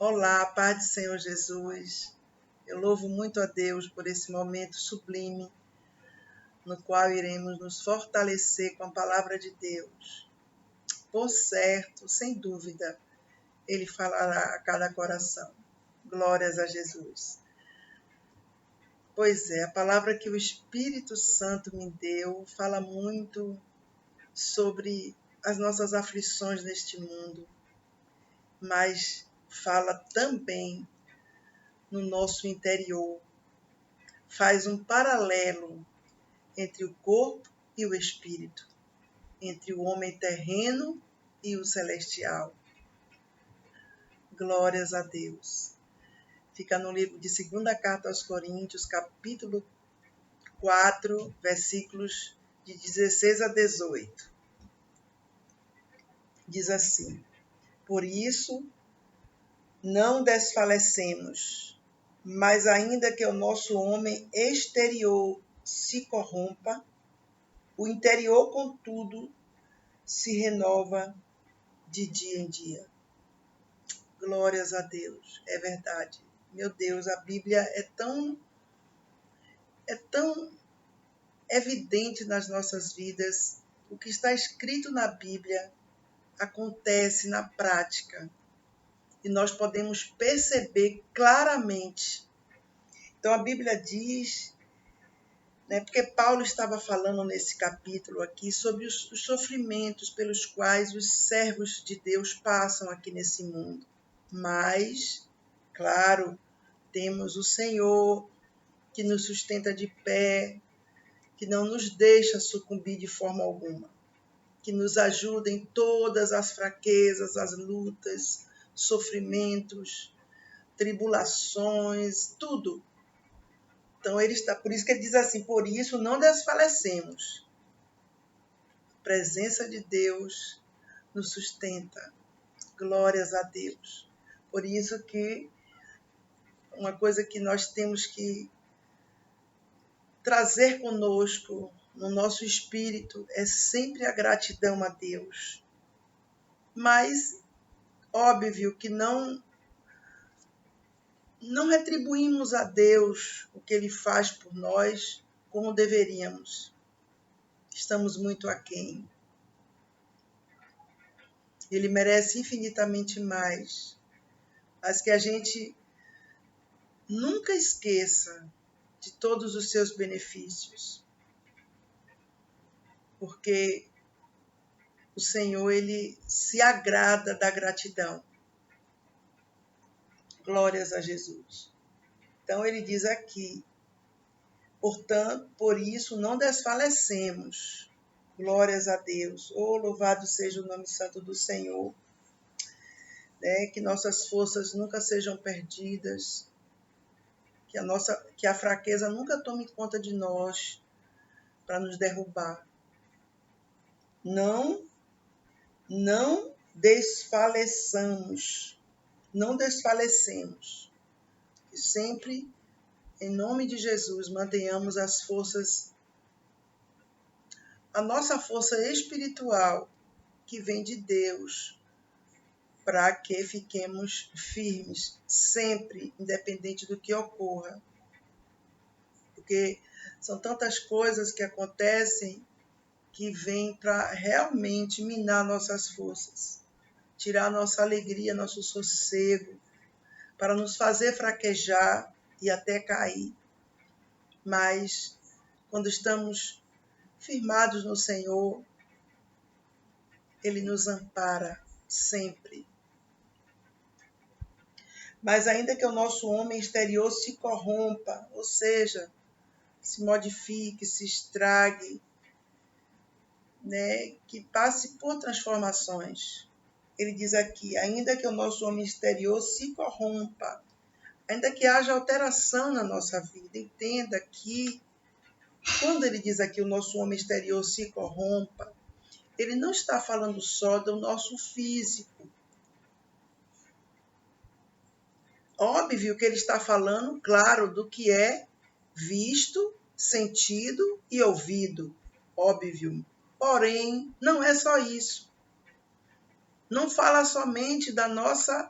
Olá, paz do Senhor Jesus. Eu louvo muito a Deus por esse momento sublime no qual iremos nos fortalecer com a palavra de Deus. Por certo, sem dúvida, Ele falará a cada coração. Glórias a Jesus. Pois é, a palavra que o Espírito Santo me deu fala muito sobre as nossas aflições neste mundo, mas fala também no nosso interior. Faz um paralelo entre o corpo e o espírito, entre o homem terreno e o celestial. Glórias a Deus. Fica no livro de 2ª Carta aos Coríntios, capítulo 4, versículos de 16 a 18. Diz assim: Por isso, não desfalecemos, mas ainda que o nosso homem exterior se corrompa, o interior, contudo, se renova de dia em dia. Glórias a Deus, é verdade. Meu Deus, a Bíblia é tão evidente nas nossas vidas. O que está escrito na Bíblia acontece na prática e nós podemos perceber claramente. Então a Bíblia diz, porque Paulo estava falando nesse capítulo aqui sobre os sofrimentos pelos quais os servos de Deus passam aqui nesse mundo. Mas, claro, temos o Senhor que nos sustenta de pé, que não nos deixa sucumbir de forma alguma, que nos ajuda em todas as fraquezas, as lutas, sofrimentos, tribulações, tudo. Então, por isso que ele diz assim, por isso não desfalecemos. A presença de Deus nos sustenta. Glórias a Deus. Por isso que uma coisa que nós temos que trazer conosco no nosso espírito é sempre a gratidão a Deus. Mas, óbvio que não retribuímos a Deus o que Ele faz por nós como deveríamos. Estamos muito aquém. Ele merece infinitamente mais. Mas que a gente nunca esqueça de todos os seus benefícios. Porque o Senhor, Ele se agrada da gratidão. Glórias a Jesus. Então, ele diz aqui, portanto, por isso não desfalecemos. Glórias a Deus. Oh, louvado seja o nome santo do Senhor. Que nossas forças nunca sejam perdidas. Que a fraqueza nunca tome conta de nós para nos derrubar. Não desfaleçamos. Não desfalecemos. Que sempre, em nome de Jesus, mantenhamos a nossa força espiritual que vem de Deus, para que fiquemos firmes sempre, independente do que ocorra. Porque são tantas coisas que acontecem que vêm para realmente minar nossas forças, tirar nossa alegria, nosso sossego, para nos fazer fraquejar e até cair. Mas, quando estamos firmados no Senhor, Ele nos ampara sempre. Mas ainda que o nosso homem exterior se corrompa, ou seja, se modifique, se estrague, que passe por transformações. Ele diz aqui, ainda que o nosso homem exterior se corrompa, ainda que haja alteração na nossa vida, entenda que quando ele diz aqui o nosso homem exterior se corrompa, ele não está falando só do nosso físico. Óbvio que ele está falando, claro, do que é visto, sentido e ouvido. Óbvio. Porém, não é só isso. Não fala somente da nossa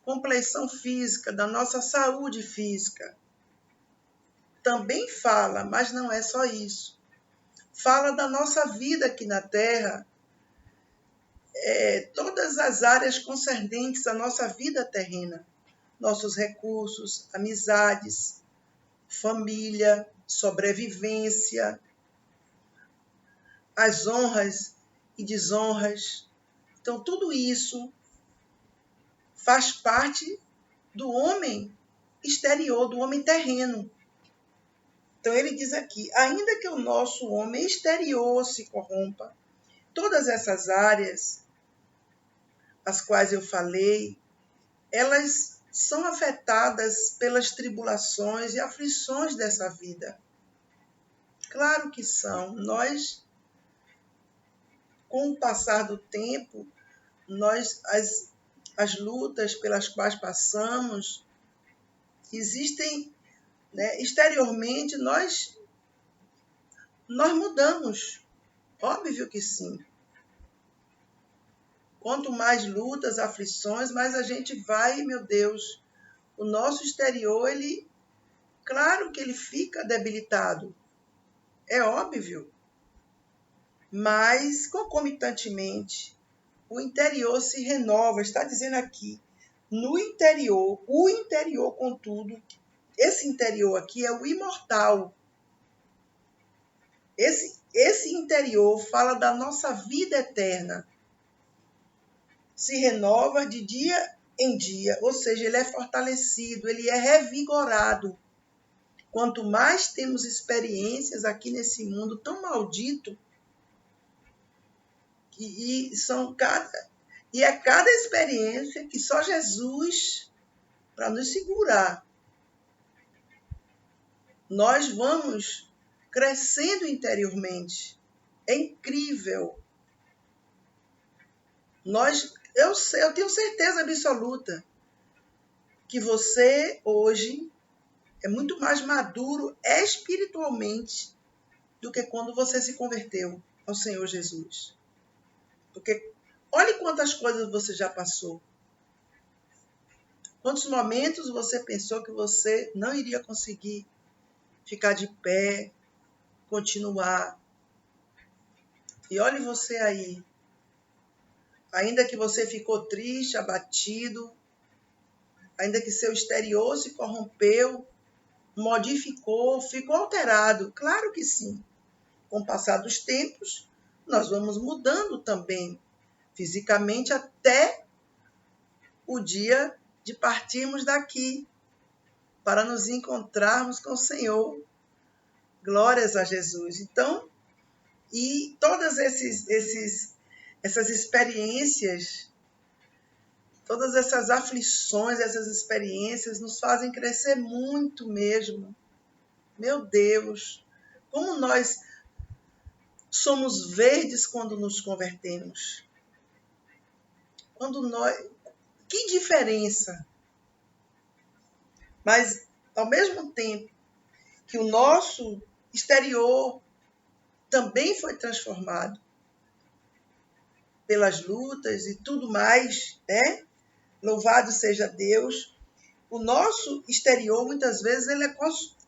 compleição física, da nossa saúde física. Também fala, mas não é só isso. Fala da nossa vida aqui na Terra, todas as áreas concernentes à nossa vida terrena. Nossos recursos, amizades, família, sobrevivência, as honras e desonras. Então, tudo isso faz parte do homem exterior, do homem terreno. Então, ele diz aqui, ainda que o nosso homem exterior se corrompa, todas essas áreas, as quais eu falei, elas são afetadas pelas tribulações e aflições dessa vida. Claro que são. Nós, com o passar do tempo, as lutas pelas quais passamos, existem, né? Exteriormente, nós mudamos. Óbvio que sim. Quanto mais lutas, aflições, mais a gente vai, meu Deus, o nosso exterior, claro que ele fica debilitado. É óbvio. Mas, concomitantemente, o interior se renova. Está dizendo aqui, no interior, o interior, contudo, esse interior aqui é o imortal. Esse interior fala da nossa vida eterna. Se renova de dia em dia, ou seja, ele é fortalecido, ele é revigorado. Quanto mais temos experiências aqui nesse mundo tão maldito, é cada experiência que só Jesus para nos segurar. Nós vamos crescendo interiormente. É incrível. Eu tenho certeza absoluta que você hoje é muito mais maduro espiritualmente do que quando você se converteu ao Senhor Jesus. Porque olhe quantas coisas você já passou. Quantos momentos você pensou que você não iria conseguir ficar de pé, continuar. E olhe você aí. Ainda que você ficou triste, abatido, ainda que seu exterior se corrompeu, modificou, ficou alterado. Claro que sim. Com o passar dos tempos, nós vamos mudando também, fisicamente, até o dia de partirmos daqui, para nos encontrarmos com o Senhor. Glórias a Jesus. Então, e todas essas experiências, todas essas aflições, essas experiências nos fazem crescer muito mesmo. Meu Deus, como nós somos verdes quando nos convertemos. Que diferença! Mas, ao mesmo tempo que o nosso exterior também foi transformado pelas lutas e tudo mais, né? Louvado seja Deus. O nosso exterior, muitas vezes, ele é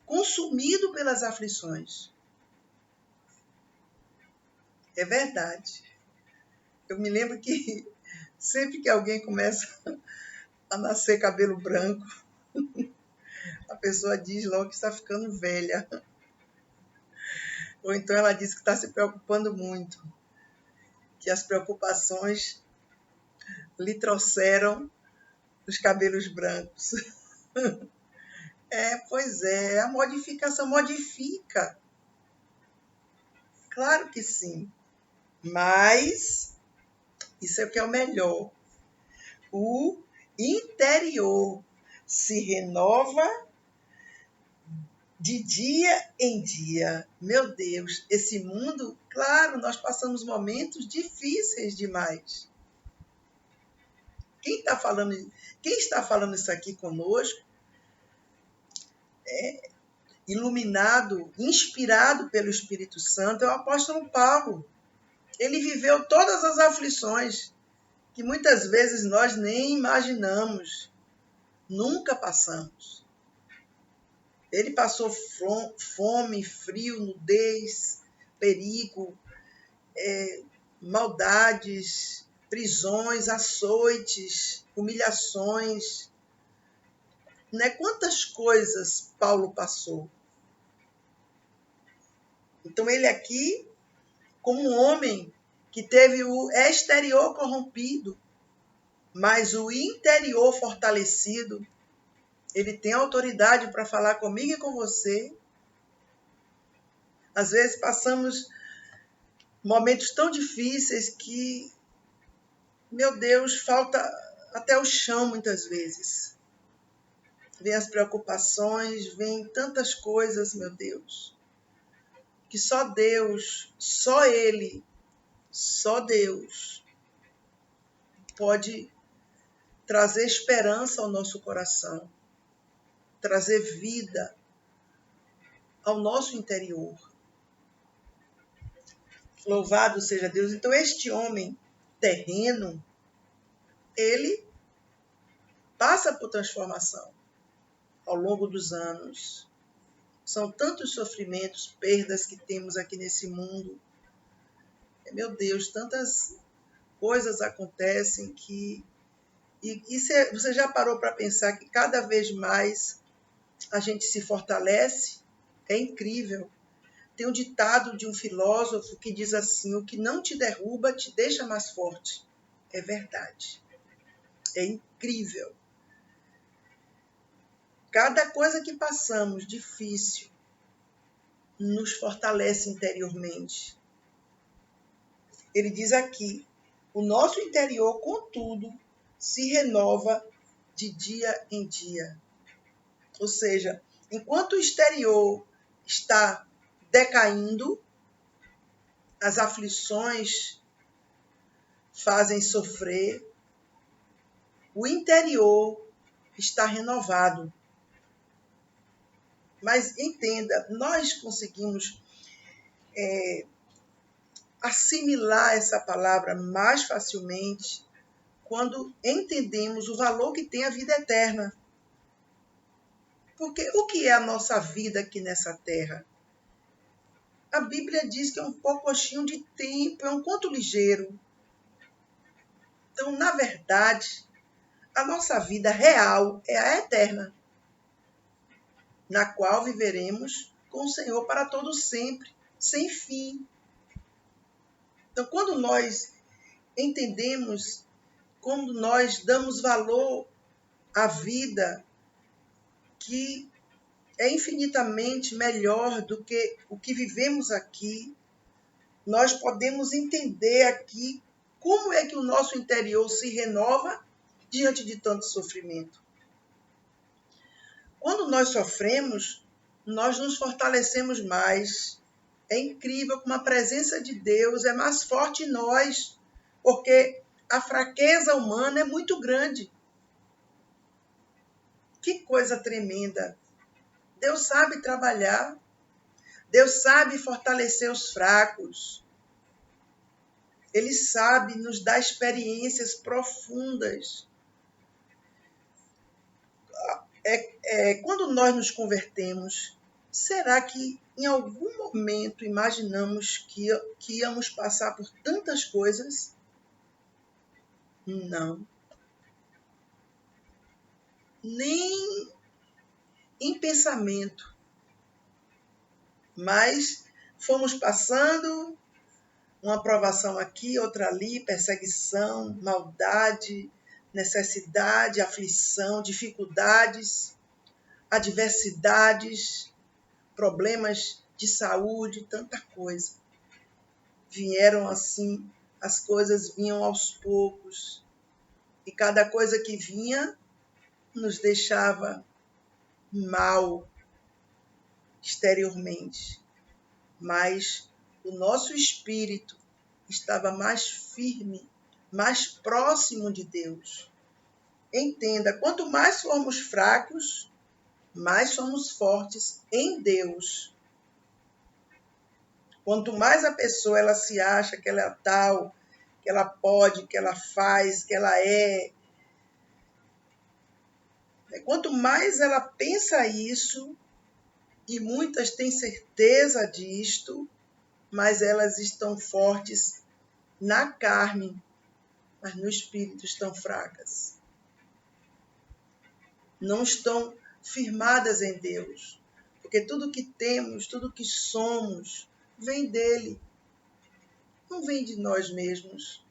consumido pelas aflições. É verdade. Eu me lembro que sempre que alguém começa a nascer cabelo branco, a pessoa diz logo que está ficando velha. Ou então ela diz que está se preocupando muito, que as preocupações lhe trouxeram os cabelos brancos. Pois é, a modificação modifica. Claro que sim. Mas isso é o que é o melhor. O interior se renova de dia em dia. Meu Deus, esse mundo, claro, nós passamos momentos difíceis demais. Quem está falando isso aqui conosco iluminado, inspirado pelo Espírito Santo, é o apóstolo Paulo. Ele viveu todas as aflições que muitas vezes nós nem imaginamos. Nunca passamos. Ele passou fome, frio, nudez, perigo, maldades, prisões, açoites, humilhações. Né? Quantas coisas Paulo passou. Então ele aqui, como um homem que teve o exterior corrompido, mas o interior fortalecido, ele tem autoridade para falar comigo e com você. Às vezes passamos momentos tão difíceis que, meu Deus, falta até o chão muitas vezes. Vem as preocupações, vem tantas coisas, meu Deus, que só Deus, só Ele, só Deus pode trazer esperança ao nosso coração, trazer vida ao nosso interior. Louvado seja Deus. Então, este homem terreno, ele passa por transformação ao longo dos anos. São tantos sofrimentos, perdas que temos aqui nesse mundo. Meu Deus, tantas coisas acontecem que... E você já parou para pensar que cada vez mais a gente se fortalece? É incrível. Tem um ditado de um filósofo que diz assim: o que não te derruba te deixa mais forte. É verdade. É incrível. Cada coisa que passamos difícil nos fortalece interiormente. Ele diz aqui: o nosso interior, contudo, se renova de dia em dia. Ou seja, enquanto o exterior está decaindo, as aflições fazem sofrer, o interior está renovado. Mas entenda, nós conseguimos assimilar essa palavra mais facilmente quando entendemos o valor que tem a vida eterna. Porque o que é a nossa vida aqui nessa terra? A Bíblia diz que é um pouquinho de tempo, é um conto ligeiro. Então, na verdade, a nossa vida real é a eterna, na qual viveremos com o Senhor para todo sempre, sem fim. Então, quando nós entendemos, quando nós damos valor à vida, que é infinitamente melhor do que o que vivemos aqui, nós podemos entender aqui como é que o nosso interior se renova diante de tanto sofrimento. Quando nós sofremos, nós nos fortalecemos mais. É incrível como a presença de Deus é mais forte em nós, porque a fraqueza humana é muito grande. Que coisa tremenda! Deus sabe trabalhar, Deus sabe fortalecer os fracos. Ele sabe nos dar experiências profundas. Quando nós nos convertemos, será que em algum momento imaginamos que íamos passar por tantas coisas? Não. Nem em pensamento. Mas fomos passando, uma provação aqui, outra ali, perseguição, maldade, necessidade, aflição, dificuldades, adversidades, problemas de saúde, tanta coisa. Vieram assim, as coisas vinham aos poucos. E cada coisa que vinha nos deixava mal exteriormente. Mas o nosso espírito estava mais firme, mais próximo de Deus. Entenda, quanto mais formos fracos, mais somos fortes em Deus. Quanto mais a pessoa ela se acha que ela é tal, que ela pode, que ela faz, que ela é Quanto mais ela pensa isso, e muitas têm certeza disto, mas elas estão fortes na carne, mas no espírito estão fracas. Não estão firmadas em Deus. Porque tudo que temos, tudo que somos, vem dele. Não vem de nós mesmos.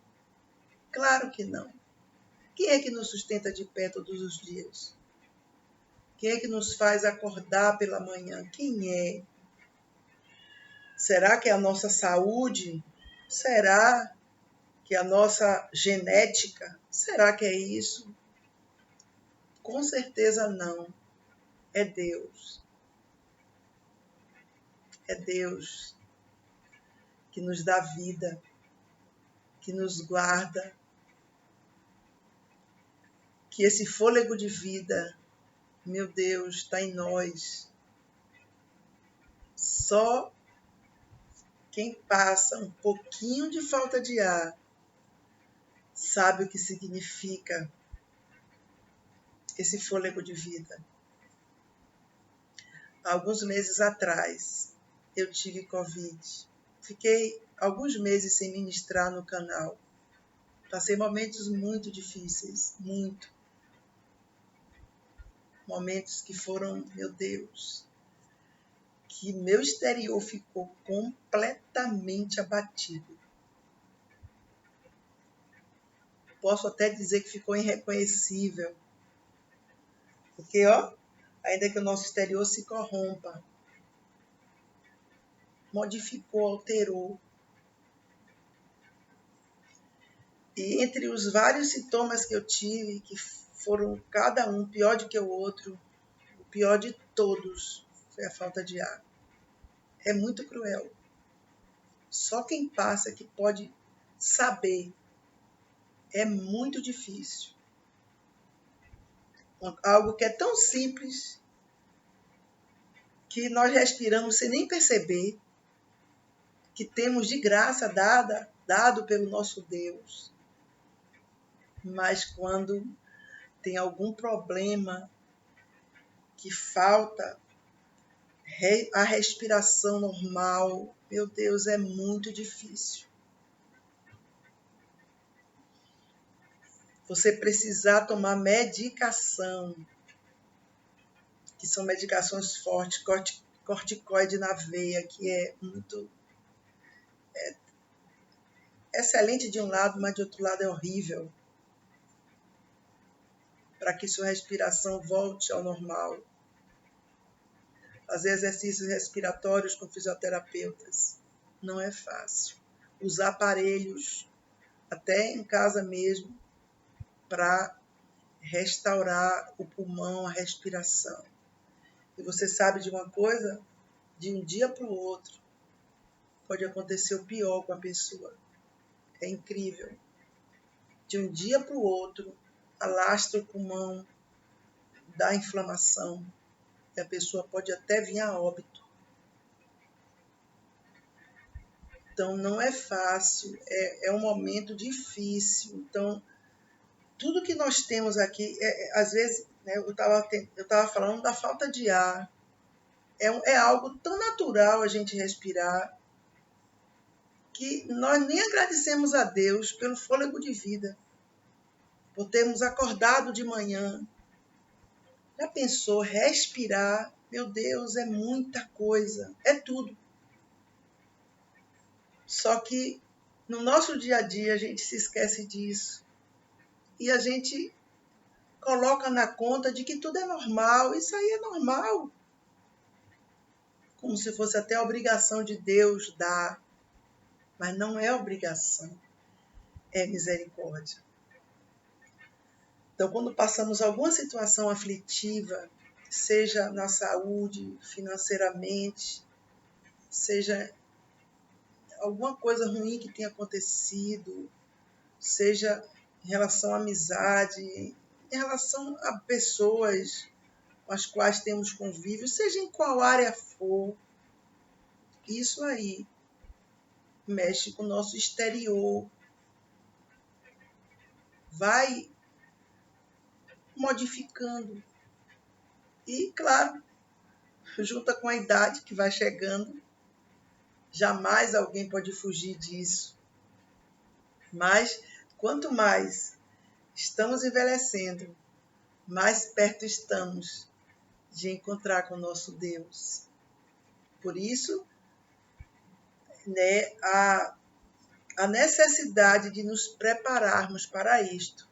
Claro que não. Quem é que nos sustenta de pé todos os dias? Quem é que nos faz acordar pela manhã? Quem é? Será que é a nossa saúde? Será que é a nossa genética? Será que é isso? Com certeza não. É Deus. É Deus que nos dá vida, que nos guarda, que esse fôlego de vida, meu Deus, está em nós. Só quem passa um pouquinho de falta de ar sabe o que significa esse fôlego de vida. Há alguns meses atrás, eu tive Covid. Fiquei alguns meses sem ministrar no canal. Passei momentos muito difíceis, muito. Momentos que foram, meu Deus, que meu exterior ficou completamente abatido. Posso até dizer que ficou irreconhecível. Porque, ainda que o nosso exterior se corrompa, modificou, alterou. E entre os vários sintomas que eu tive, que foram cada um pior do que o outro, o pior de todos foi a falta de ar. É muito cruel. Só quem passa que pode saber. É muito difícil. Algo que é tão simples que nós respiramos sem nem perceber, que temos de graça dado pelo nosso Deus. Mas quando tem algum problema que falta a respiração normal, meu Deus, é muito difícil. Você precisar tomar medicação, que são medicações fortes, corticoide na veia, que é muito excelente de um lado, mas de outro lado é horrível, para que sua respiração volte ao normal. Fazer exercícios respiratórios com fisioterapeutas não é fácil. Usar aparelhos, até em casa mesmo, para restaurar o pulmão, a respiração. E você sabe de uma coisa? De um dia para o outro, pode acontecer o pior com a pessoa. É incrível. De um dia para o outro, alastra o pulmão, dá inflamação, e a pessoa pode até vir a óbito. Então, não é fácil, é um momento difícil. Então, tudo que nós temos aqui, às vezes, né, eu estava falando da falta de ar. É algo tão natural a gente respirar, que nós nem agradecemos a Deus pelo fôlego de vida, por termos acordado de manhã. Já pensou respirar? Meu Deus, é muita coisa, é tudo. Só que no nosso dia a dia a gente se esquece disso. E a gente coloca na conta de que tudo é normal. Isso aí é normal. Como se fosse até a obrigação de Deus dar. Mas não é obrigação, é misericórdia. Então, quando passamos alguma situação aflitiva, seja na saúde, financeiramente, seja alguma coisa ruim que tenha acontecido, seja em relação à amizade, em relação a pessoas com as quais temos convívio, seja em qual área for, isso aí mexe com o nosso exterior, vai modificando. E, claro, junta com a idade que vai chegando, jamais alguém pode fugir disso. Mas, quanto mais estamos envelhecendo, mais perto estamos de encontrar com o nosso Deus. Por isso, né, a necessidade de nos prepararmos para isto,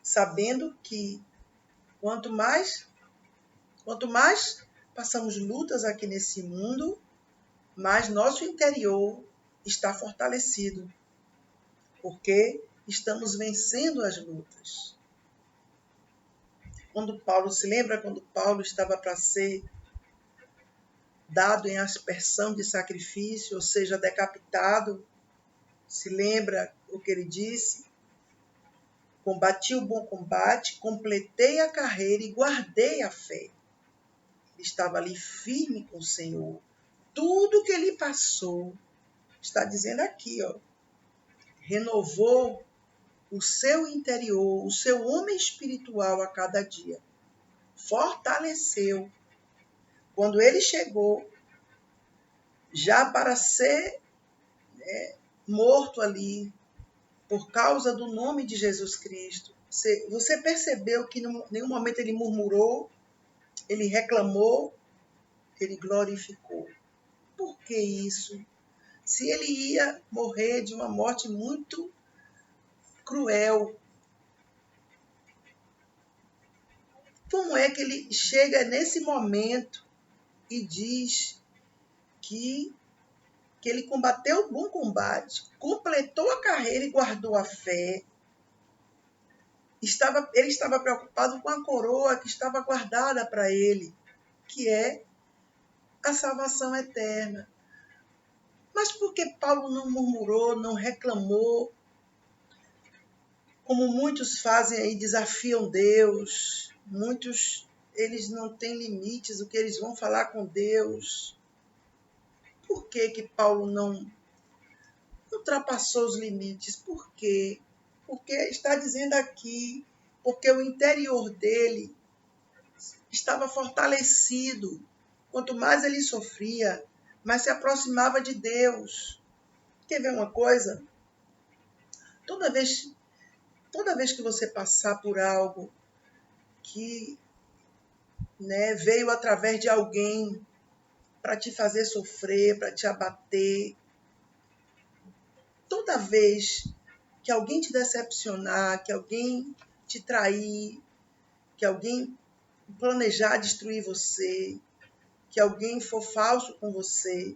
sabendo que quanto mais passamos lutas aqui nesse mundo, mais nosso interior está fortalecido, porque estamos vencendo as lutas. Quando Paulo estava para ser dado em aspersão de sacrifício, ou seja, decapitado, se lembra o que ele disse? Combati o bom combate, completei a carreira e guardei a fé. Ele estava ali firme com o Senhor. Tudo que ele passou, está dizendo aqui, ó, renovou o seu interior, o seu homem espiritual a cada dia. Fortaleceu. Quando ele chegou, já para ser morto ali, por causa do nome de Jesus Cristo, você percebeu que em nenhum momento ele murmurou, ele reclamou, ele glorificou. Por que isso? Se ele ia morrer de uma morte muito cruel, como é que ele chega nesse momento e diz que ele combateu o bom combate, completou a carreira e guardou a fé? Ele estava preocupado com a coroa que estava guardada para ele, que é a salvação eterna. Mas por que Paulo não murmurou, não reclamou? Como muitos fazem aí, desafiam Deus. Muitos, eles não têm limites, o que eles vão falar com Deus. Por que Paulo não ultrapassou os limites? Por quê? Porque está dizendo aqui, porque o interior dele estava fortalecido. Quanto mais ele sofria, mais se aproximava de Deus. Quer ver uma coisa? Toda vez que você passar por algo que, né, veio através de alguém para te fazer sofrer, para te abater, toda vez que alguém te decepcionar, que alguém te trair, que alguém planejar destruir você, que alguém for falso com você,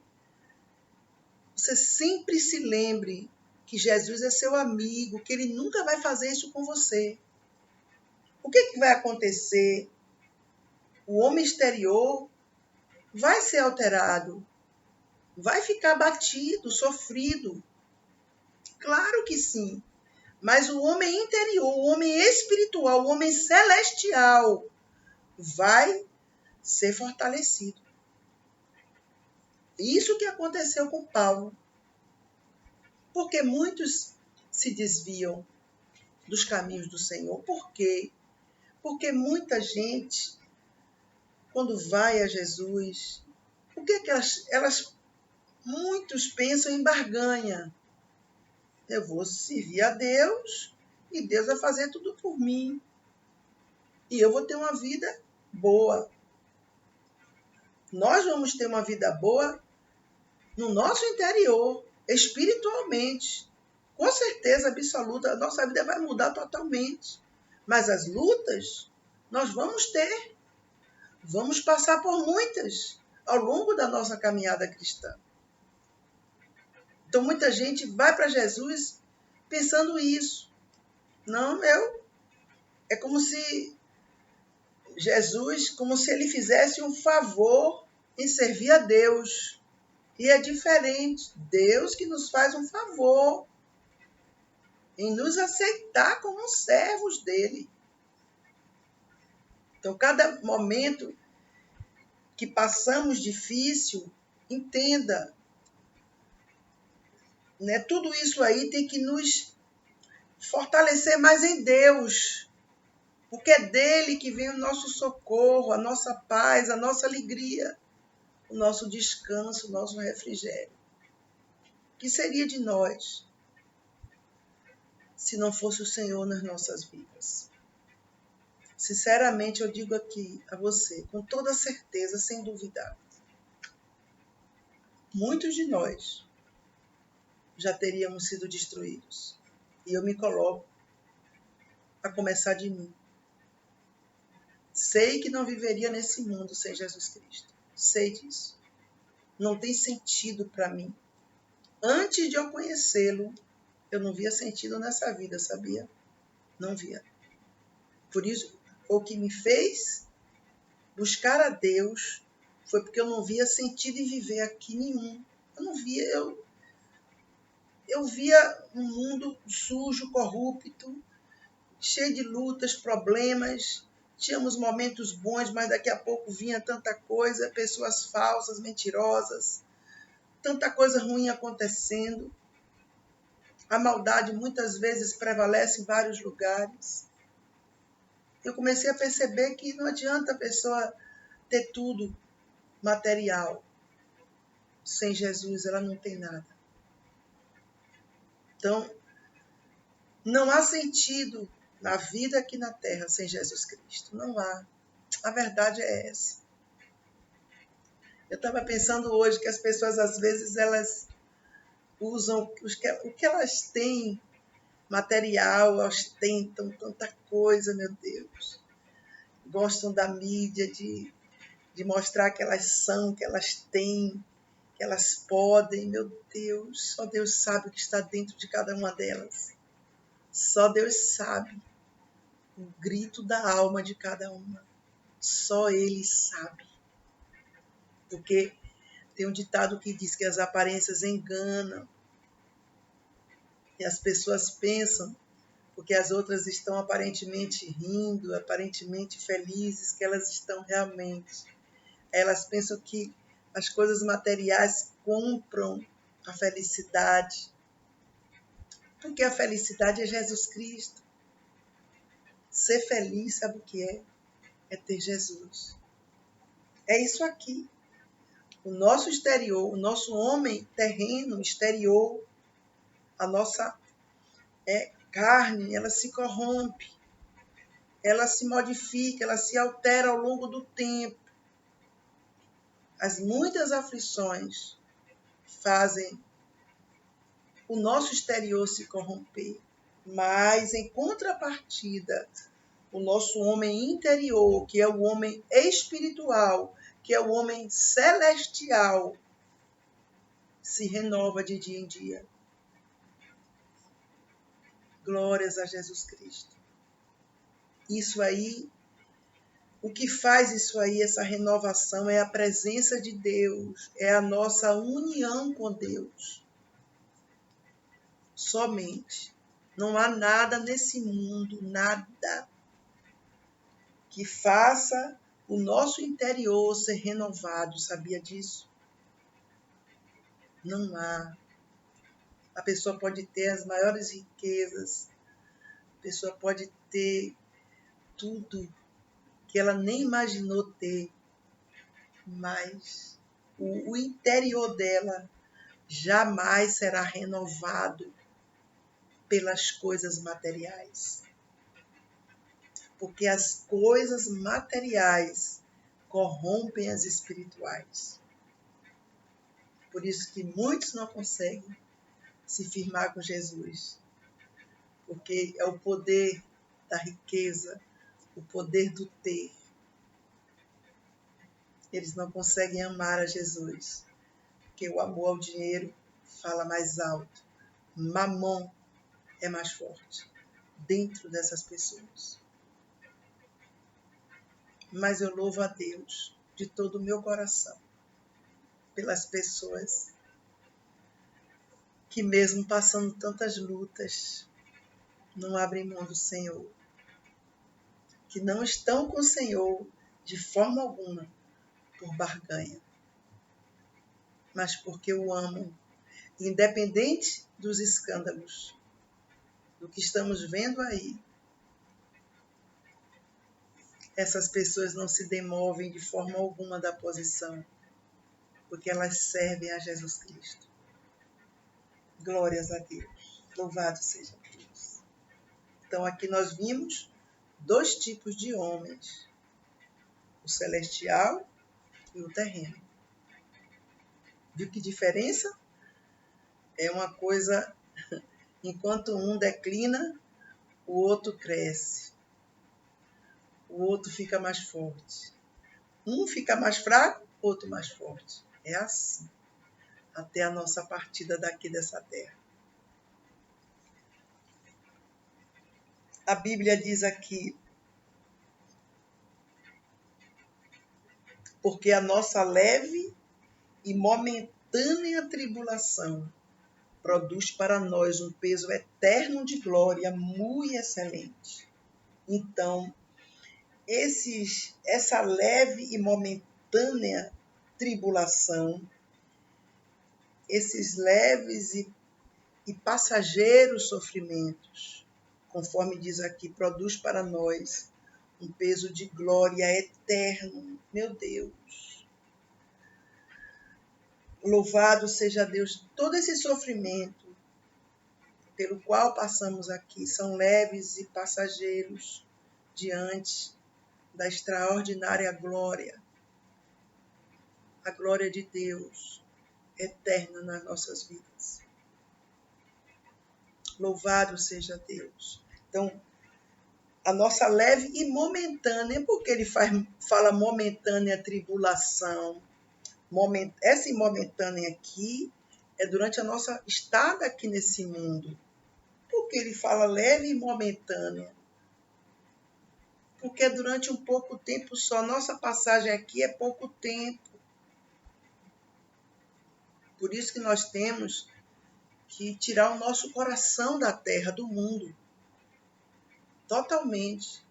você sempre se lembre que Jesus é seu amigo, que ele nunca vai fazer isso com você. O que vai acontecer? O homem exterior vai ser alterado, vai ficar batido, sofrido. Claro que sim. Mas o homem interior, o homem espiritual, o homem celestial vai ser fortalecido. Isso que aconteceu com Paulo. Porque muitos se desviam dos caminhos do Senhor. Por quê? Porque muita gente, quando vai a Jesus, o que muitos pensam em barganha. Eu vou servir a Deus e Deus vai fazer tudo por mim. E eu vou ter uma vida boa. Nós vamos ter uma vida boa no nosso interior, espiritualmente. Com certeza absoluta, a nossa vida vai mudar totalmente. Mas as lutas, nós vamos ter. Vamos passar por muitas ao longo da nossa caminhada cristã. Então, muita gente vai para Jesus pensando isso. Não, é como se Jesus, como se ele fizesse um favor em servir a Deus. E é diferente. Deus que nos faz um favor em nos aceitar como servos dele. Então, cada momento que passamos difícil, entenda, né? Tudo isso aí tem que nos fortalecer mais em Deus, Porque é dele que vem o nosso socorro, a nossa paz, a nossa alegria, o nosso descanso, o nosso refrigério. O que seria de nós se não fosse o Senhor nas nossas vidas? Sinceramente, eu digo aqui a você, com toda certeza, sem duvidar, muitos de nós já teríamos sido destruídos. E eu me coloco a começar de mim. Sei que não viveria nesse mundo sem Jesus Cristo. Sei disso. Não tem sentido para mim. Antes de eu conhecê-lo, eu não via sentido nessa vida, sabia? Não via. Por isso, o que me fez buscar a Deus foi porque eu não via sentido em viver aqui nenhum. Eu não via, eu via um mundo sujo, corrupto, cheio de lutas, problemas. Tínhamos momentos bons, mas daqui a pouco vinha tanta coisa, pessoas falsas, mentirosas, tanta coisa ruim acontecendo. A maldade muitas vezes prevalece em vários lugares. Eu comecei a perceber que não adianta a pessoa ter tudo material. Sem Jesus, ela não tem nada. Então, não há sentido na vida aqui na Terra sem Jesus Cristo. Não há. A verdade é essa. Eu estava pensando hoje que as pessoas, às vezes, elas usam o que elas têm material, ostentam tanta coisa, meu Deus. Gostam da mídia, de mostrar que elas são, que elas têm, que elas podem. Meu Deus, só Deus sabe o que está dentro de cada uma delas. Só Deus sabe o grito da alma de cada uma. Só Ele sabe. Porque tem um ditado que diz que as aparências enganam. E as pessoas pensam, porque as outras estão aparentemente rindo, aparentemente felizes, que elas estão realmente. Elas pensam que as coisas materiais compram a felicidade. Porque a felicidade é Jesus Cristo. Ser feliz, sabe o que é? É ter Jesus. É isso aqui. O nosso exterior, o nosso homem terreno exterior, a nossa carne, ela se corrompe, ela se modifica, ela se altera ao longo do tempo. As muitas aflições fazem o nosso exterior se corromper, mas em contrapartida, o nosso homem interior, que é o homem espiritual, que é o homem celestial, se renova de dia em dia. Glórias a Jesus Cristo. Isso aí, o que faz isso aí, essa renovação, é a presença de Deus, é a nossa união com Deus. Somente. Não há nada nesse mundo, nada, que faça o nosso interior ser renovado. Sabia disso? Não há. A pessoa pode ter as maiores riquezas, a pessoa pode ter tudo que ela nem imaginou ter, mas o interior dela jamais será renovado pelas coisas materiais. Porque as coisas materiais corrompem as espirituais. Por isso que muitos não conseguem se firmar com Jesus. Porque é o poder da riqueza, o poder do ter. Eles não conseguem amar a Jesus, porque o amor ao dinheiro fala mais alto. Mamon é mais forte dentro dessas pessoas. Mas eu louvo a Deus de todo o meu coração pelas pessoas que, mesmo passando tantas lutas, não abrem mão do Senhor, que não estão com o Senhor de forma alguma por barganha, mas porque o amam, independente dos escândalos, do que estamos vendo aí. essas pessoas não se demovem de forma alguma da posição, porque elas servem a Jesus Cristo. Glórias a Deus. Louvado seja Deus. Então, aqui nós vimos 2 tipos de homens: o celestial e o terreno. Viu que diferença? É uma coisa, enquanto um declina, o outro cresce. O outro fica mais forte. Um fica mais fraco, outro mais forte. É assim, até a nossa partida daqui dessa terra. A Bíblia diz aqui: porque a nossa leve e momentânea tribulação produz para nós um peso eterno de glória muito excelente. Então, essa leve e momentânea tribulação, esses leves e passageiros sofrimentos, conforme diz aqui, produz para nós um peso de glória eterno. Meu Deus! Louvado seja Deus! Todo esse sofrimento pelo qual passamos aqui são leves e passageiros diante da extraordinária glória, a glória de Deus eterna nas nossas vidas. Louvado seja Deus! Então, a nossa leve e momentânea, porque ele fala momentânea tribulação. Essa momentânea aqui é durante a nossa estada aqui nesse mundo. Por que ele fala leve e momentânea? Porque é durante um pouco tempo só. Nossa passagem aqui é pouco tempo. Por isso que nós temos que tirar o nosso coração da terra, do mundo. Totalmente.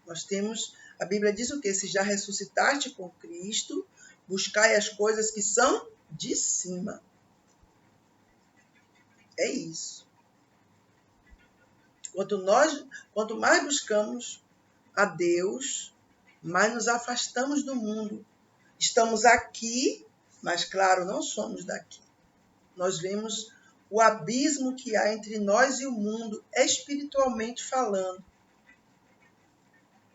Nós temos, a Bíblia diz o quê? Se já ressuscitaste com Cristo, buscai as coisas que são de cima. É isso. Quanto mais buscamos a Deus, mais nos afastamos do mundo. Estamos aqui, mas claro, não somos daqui. Nós vemos o abismo que há entre nós e o mundo, espiritualmente falando.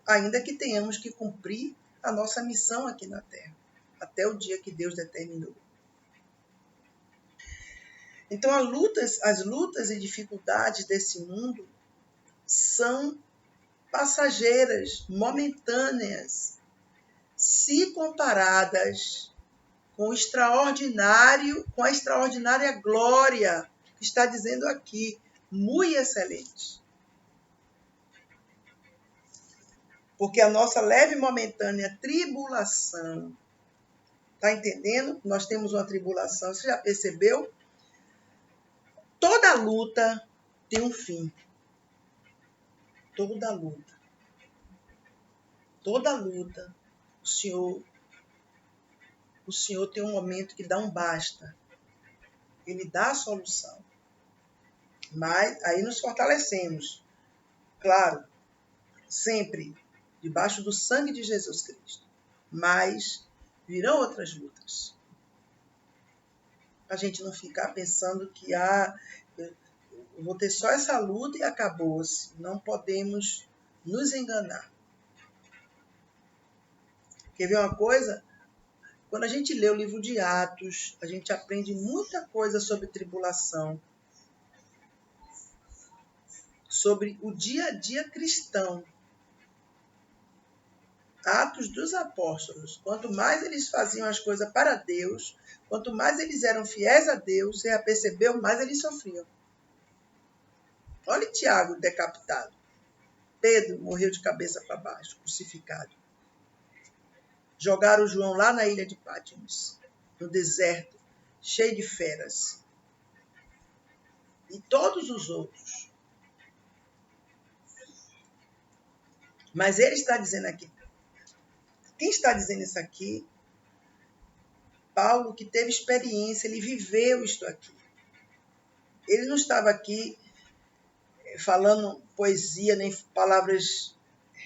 Ainda que tenhamos que cumprir a nossa missão aqui na Terra, até o dia que Deus determinou. Então, as lutas e dificuldades desse mundo são passageiras, momentâneas, se comparadas com a extraordinária glória que está dizendo aqui, muito excelente. Porque a nossa leve e momentânea tribulação, está entendendo? Nós temos uma tribulação, você já percebeu? Toda luta tem um fim. Toda luta. Toda luta. O Senhor tem um momento que dá um basta. Ele dá a solução. Mas aí nos fortalecemos. Claro, sempre debaixo do sangue de Jesus Cristo. Mas virão outras lutas. A gente não ficar pensando que eu vou ter só essa luta e acabou-se. Não podemos nos enganar. Quer ver uma coisa? Quando a gente lê o livro de Atos, a gente aprende muita coisa sobre tribulação, sobre o dia a dia cristão. Atos dos Apóstolos. Quanto mais eles faziam as coisas para Deus, quanto mais eles eram fiéis a Deus, você já percebeu, mais eles sofriam. Olha Tiago decapitado. Pedro morreu de cabeça para baixo, crucificado. Jogaram João lá na ilha de Patmos, no deserto, cheio de feras. E todos os outros. Mas ele está dizendo aqui, quem está dizendo isso aqui? Paulo, que teve experiência, ele viveu isto aqui. Ele não estava aqui falando poesia, nem palavras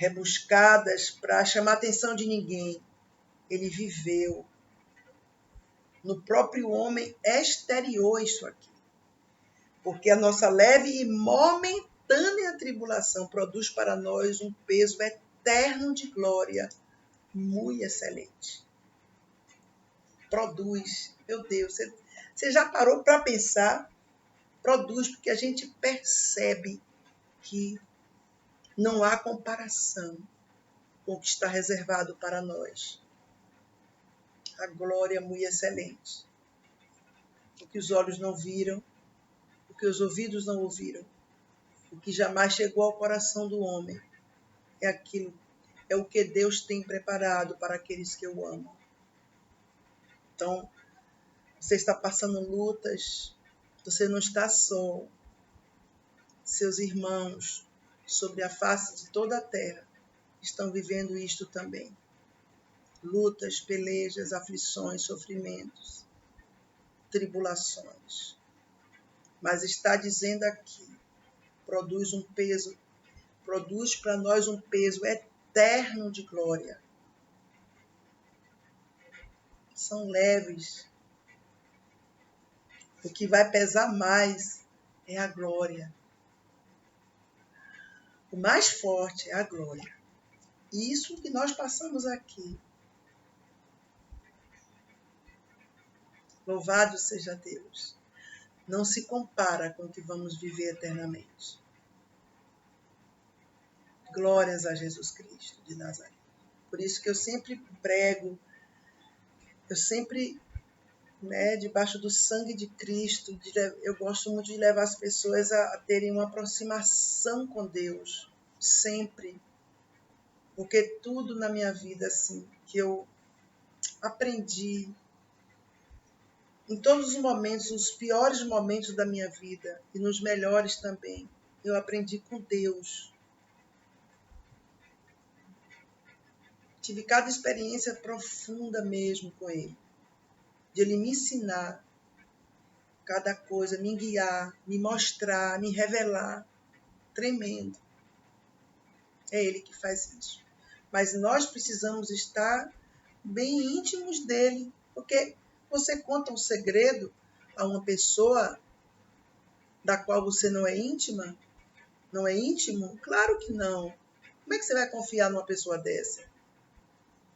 rebuscadas para chamar a atenção de ninguém. Ele viveu no próprio homem exterior isso aqui. Porque a nossa leve e momentânea tribulação produz para nós um peso eterno de glória muito excelente. Produz, meu Deus, você já parou para pensar? Produz, porque a gente percebe que não há comparação com o que está reservado para nós. A glória muito excelente. O que os olhos não viram, o que os ouvidos não ouviram, o que jamais chegou ao coração do homem, é o que Deus tem preparado para aqueles que o amam. Então, você está passando lutas, você não está só. Seus irmãos, sobre a face de toda a terra, estão vivendo isto também. Lutas, pelejas, aflições, sofrimentos, tribulações. Mas está dizendo aqui, produz para nós um peso eterno de glória. São leves. O que vai pesar mais é a glória. O mais forte é a glória. Isso que nós passamos aqui. Louvado seja Deus. Não se compara com o que vamos viver eternamente. Glórias a Jesus Cristo de Nazaré. Por isso que eu sempre prego, eu sempre, debaixo do sangue de Cristo, eu gosto muito de levar as pessoas a terem uma aproximação com Deus, sempre. Porque tudo na minha vida, assim, que eu aprendi, em todos os momentos, os piores momentos da minha vida, e nos melhores também, eu aprendi com Deus. Tive cada experiência profunda mesmo com Ele, de Ele me ensinar cada coisa, me guiar, me mostrar, me revelar. Tremendo. É Ele que faz isso. Mas nós precisamos estar bem íntimos dEle, porque você conta um segredo a uma pessoa da qual você não é íntima? Não é íntimo? Claro que não. Como é que você vai confiar numa pessoa dessa?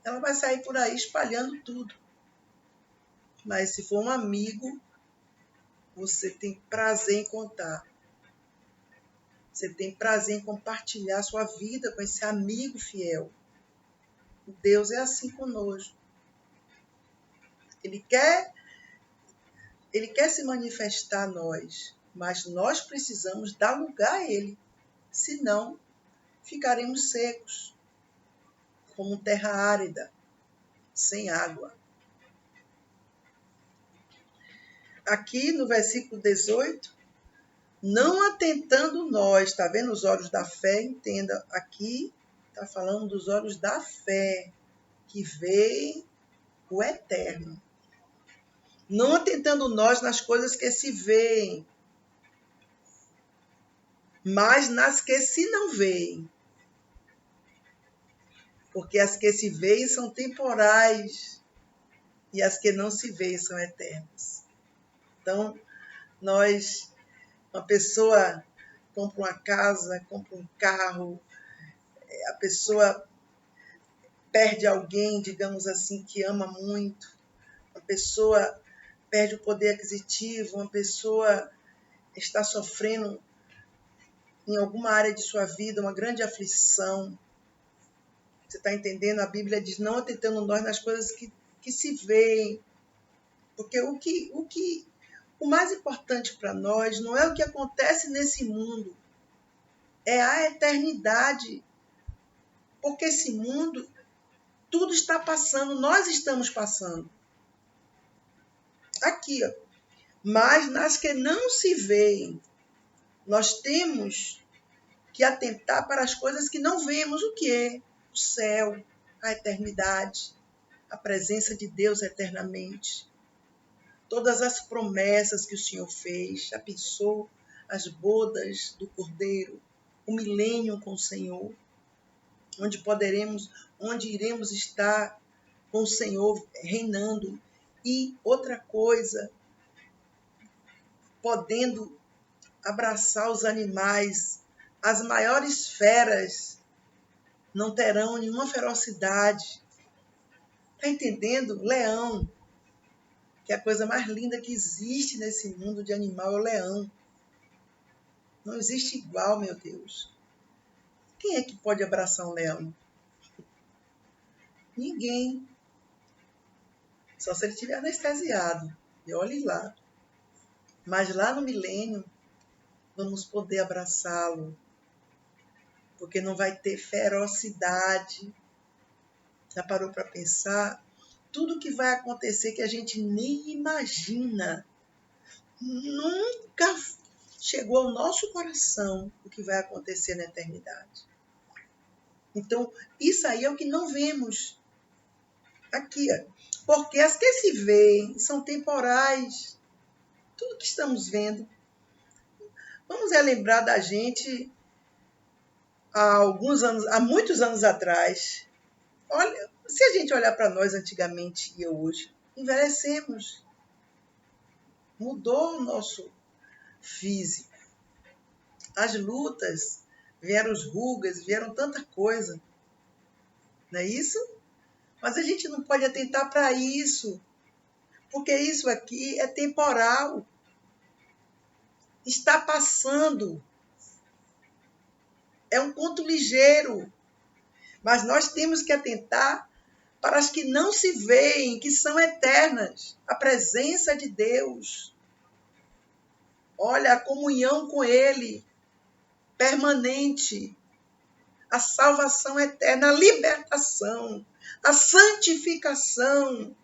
Ela vai sair por aí espalhando tudo. Mas se for um amigo, você tem prazer em contar. Você tem prazer em compartilhar sua vida com esse amigo fiel. Deus é assim conosco. Ele quer se manifestar a nós, mas nós precisamos dar lugar a Ele. Senão, ficaremos secos, como terra árida, sem água. Aqui no versículo 18, não atentando nós, está vendo os olhos da fé? Entenda, aqui está falando dos olhos da fé, que veem o eterno. Não atentando nós nas coisas que se veem, mas nas que se não veem. Porque as que se veem são temporais e as que não se veem são eternas. Então, uma pessoa compra uma casa, compra um carro, a pessoa perde alguém, digamos assim, que ama muito, uma pessoa perde o poder aquisitivo, uma pessoa está sofrendo em alguma área de sua vida uma grande aflição. Você está entendendo? A Bíblia diz, não atentando nós nas coisas que se veem. Porque o mais importante para nós não é o que acontece nesse mundo, é a eternidade. Porque esse mundo, tudo está passando, nós estamos passando. Aqui, ó. Mas nas que não se veem, nós temos que atentar para as coisas que não vemos. O que é? O céu, a eternidade, a presença de Deus eternamente. Todas as promessas que o Senhor fez. Já pensou as bodas do Cordeiro, o milênio com o Senhor? onde iremos estar com o Senhor reinando. E outra coisa, podendo abraçar os animais, as maiores feras não terão nenhuma ferocidade. Está entendendo? Leão, que é a coisa mais linda que existe nesse mundo de animal, é o leão. Não existe igual, meu Deus. Quem é que pode abraçar um leão? Ninguém. Só se ele estiver anestesiado. E olhe lá. Mas lá no milênio, vamos poder abraçá-lo. Porque não vai ter ferocidade. Já parou para pensar? Tudo que vai acontecer que a gente nem imagina. Nunca chegou ao nosso coração o que vai acontecer na eternidade. Então, isso aí é o que não vemos aqui. Porque as que se veem são temporais. Tudo que estamos vendo. Vamos relembrar da gente há muitos anos atrás. Olha, se a gente olhar para nós antigamente e hoje, envelhecemos. Mudou o nosso físico. As lutas, vieram as rugas, vieram tanta coisa. Não é isso? Mas a gente não pode atentar para isso, porque isso aqui é temporal. Está passando. É um conto ligeiro. Mas nós temos que atentar para as que não se veem, que são eternas. A presença de Deus. Olha, a comunhão com Ele, permanente. A salvação eterna, a libertação, a santificação,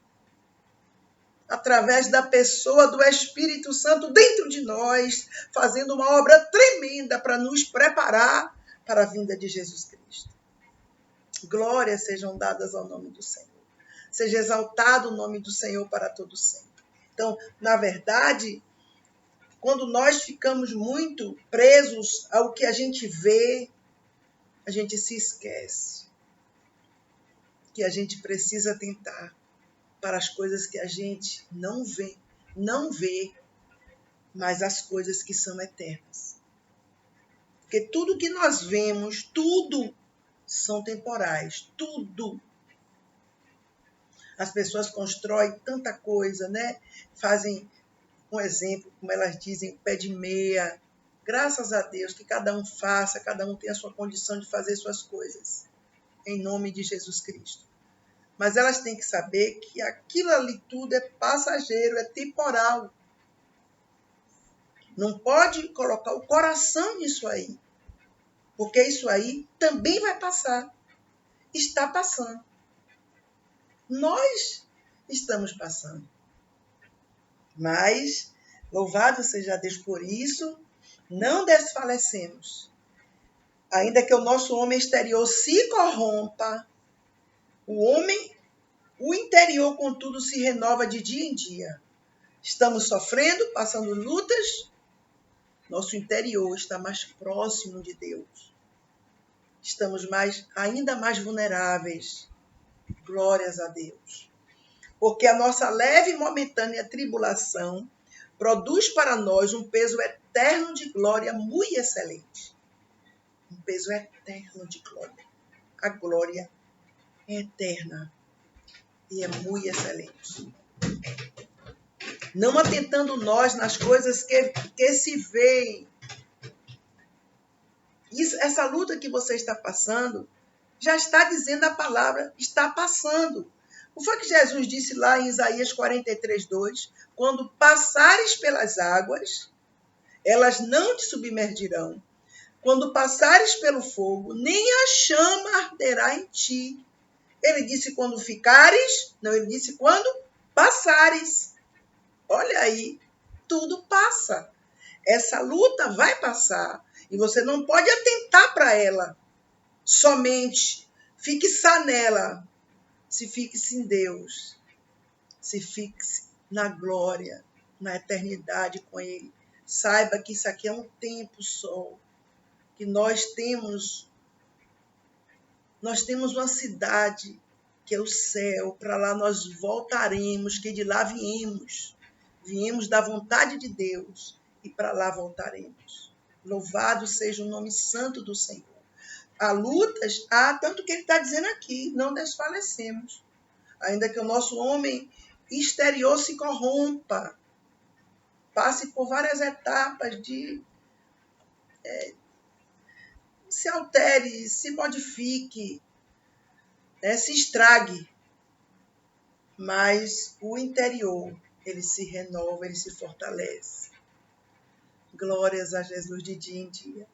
através da pessoa do Espírito Santo dentro de nós, fazendo uma obra tremenda para nos preparar para a vinda de Jesus Cristo. Glórias sejam dadas ao nome do Senhor. Seja exaltado o nome do Senhor para todo sempre. Então, na verdade, quando nós ficamos muito presos ao que a gente vê, a gente se esquece que a gente precisa atentar para as coisas que a gente não vê, mas as coisas que são eternas. Porque tudo que nós vemos, tudo são temporais, tudo. As pessoas constroem tanta coisa, né? Fazem, um exemplo, como elas dizem, pé de meia. Graças a Deus que cada um faça, cada um tem a sua condição de fazer suas coisas. Em nome de Jesus Cristo. Mas elas têm que saber que aquilo ali tudo é passageiro, é temporal. Não pode colocar o coração nisso aí. Porque isso aí também vai passar. Está passando. Nós estamos passando. Mas, louvado seja Deus por isso, não desfalecemos. Ainda que o nosso homem exterior se corrompa, o interior, contudo, se renova de dia em dia. Estamos sofrendo, passando lutas, nosso interior está mais próximo de Deus. Estamos ainda mais vulneráveis. Glórias a Deus. Porque a nossa leve e momentânea tribulação produz para nós um peso eterno de glória muito excelente. Um peso eterno de glória. A glória é eterna e é muito excelente. Não atentando nós nas coisas que se veem. Essa luta que você está passando, já está dizendo a palavra, está passando. Não foi que Jesus disse lá em Isaías 43:2? Quando passares pelas águas, elas não te submergirão. Quando passares pelo fogo, nem a chama arderá em ti. Ele disse quando ficares, não, ele disse quando passares. Olha aí, tudo passa. Essa luta vai passar. E você não pode atentar para ela somente. Fixar nela. Se fixe em Deus. Se fixe na glória, na eternidade com Ele. Saiba que isso aqui é um tempo só. Que nós temos Nós temos uma cidade que é o céu, para lá nós voltaremos, que de lá viemos. Viemos da vontade de Deus e para lá voltaremos. Louvado seja o nome santo do Senhor. Há lutas, tanto que ele está dizendo aqui, não desfalecemos. Ainda que o nosso homem exterior se corrompa, passe por várias etapas se altere, se modifique, se estrague, mas o interior, ele se renova, ele se fortalece. Glórias a Jesus de dia em dia,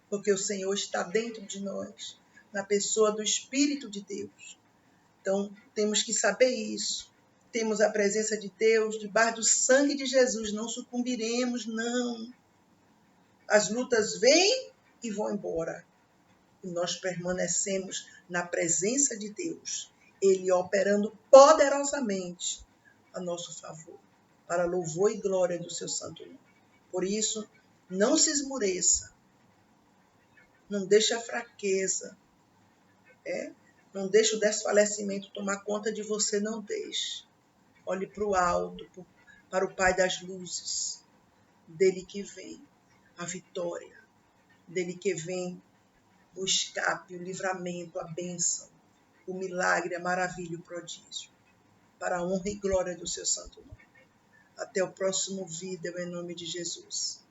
porque o Senhor está dentro de nós, na pessoa do Espírito de Deus. Então, temos que saber isso. Temos a presença de Deus, debaixo do sangue de Jesus, não sucumbiremos, não. As lutas vêm e vão embora. E nós permanecemos na presença de Deus, Ele operando poderosamente a nosso favor, para louvor e glória do seu santo nome. Por isso, não se esmoreça, não deixe a fraqueza, não deixe o desfalecimento tomar conta de você, não deixe. Olhe para o alto, para o Pai das luzes, dele que vem a vitória, dele que vem o escape, o livramento, a bênção, o milagre, a maravilha, o prodígio, para a honra e glória do seu santo nome. Até o próximo vídeo, em nome de Jesus.